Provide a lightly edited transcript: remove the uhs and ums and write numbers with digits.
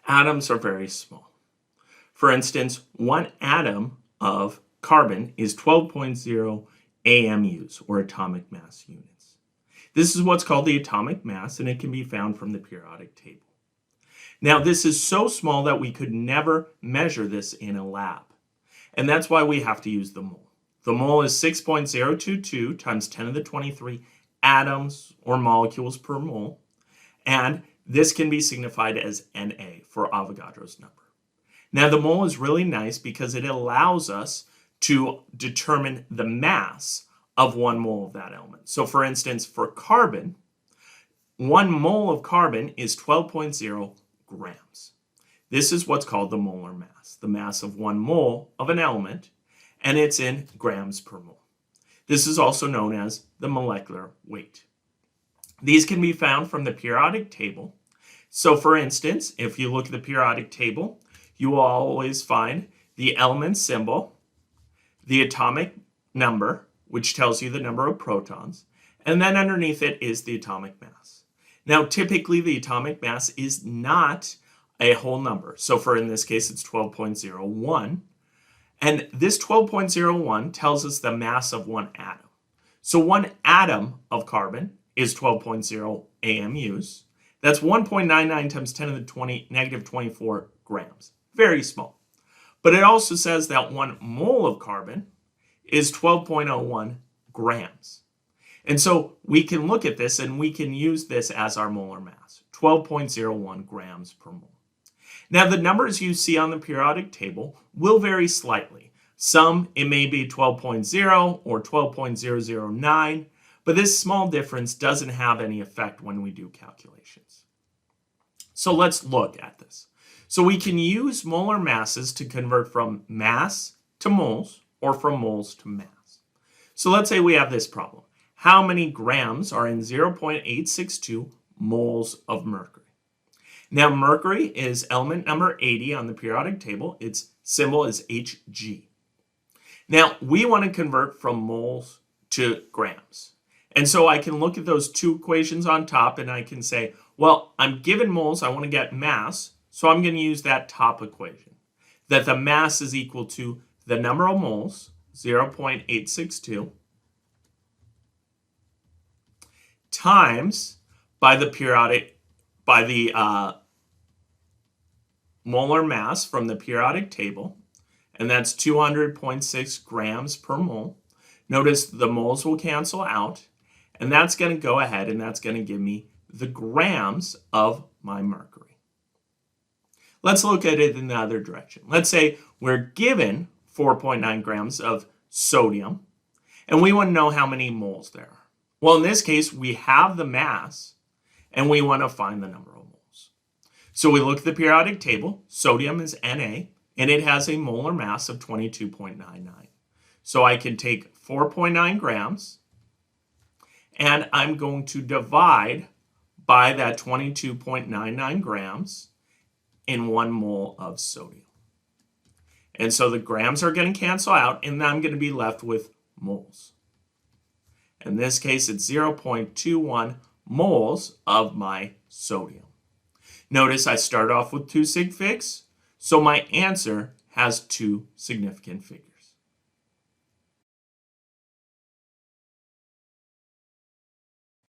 Atoms are very small. For instance, one atom of carbon is 12.0 AMUs, or atomic mass units. This is what's called the atomic mass, and it can be found from the periodic table. Now, this is so small that we could never measure this in a lab, and that's why we have to use the mole. The mole is 6.022 times 10 to the 23 atoms or molecules per mole, and this can be signified as Na for Avogadro's number. Now, the mole is really nice because it allows us to determine the mass of 1 mole of that element. So, for instance, for carbon, 1 mole of carbon is 12.0 grams. This is what's called the molar mass, the mass of 1 mole of an element, and it's in grams per mole. This is also known as the molecular weight. These can be found from the periodic table. So, for instance, if you look at the periodic table, you will always find the element symbol, the atomic number, which tells you the number of protons, and then underneath it is the atomic mass. Now, typically the atomic mass is not a whole number. So in this case, it's 12.01. And this 12.01 tells us the mass of 1 atom. So 1 atom of carbon is 12.0 AMUs. That's 1.99 times 10 to the negative 24 grams. Very small. But it also says that 1 mole of carbon is 12.01 grams. And so we can look at this and we can use this as our molar mass, 12.01 grams per mole. Now, the numbers you see on the periodic table will vary slightly. Some, it may be 12.0 or 12.009, but this small difference doesn't have any effect when we do calculations. So let's look at this. So we can use molar masses to convert from mass to moles or from moles to mass. So let's say we have this problem. How many grams are in 0.862 moles of mercury? Now, mercury is element number 80 on the periodic table. Its symbol is Hg. Now, we want to convert from moles to grams. And so I can look at those two equations on top and I can say, well, I'm given moles, I want to get mass, so I'm going to use that top equation, that the mass is equal to the number of moles, 0.862, times by the molar mass from the periodic table, and that's 200.6 grams per mole. Notice the moles will cancel out, and that's going to go ahead and that's going to give me the grams of my mercury. Let's look at it in the other direction. Let's say we're given 4.9 grams of sodium, and we want to know how many moles there are. Well, in this case, we have the mass, and we want to find the number of moles. So we look at the periodic table. Sodium is Na, and it has a molar mass of 22.99. So I can take 4.9 grams, and I'm going to divide by that 22.99 grams in 1 mole of sodium. And so the grams are going to cancel out, and I'm going to be left with moles. In this case, it's 0.21 moles of my sodium. Notice I start off with 2 sig figs, so my answer has 2 significant figures.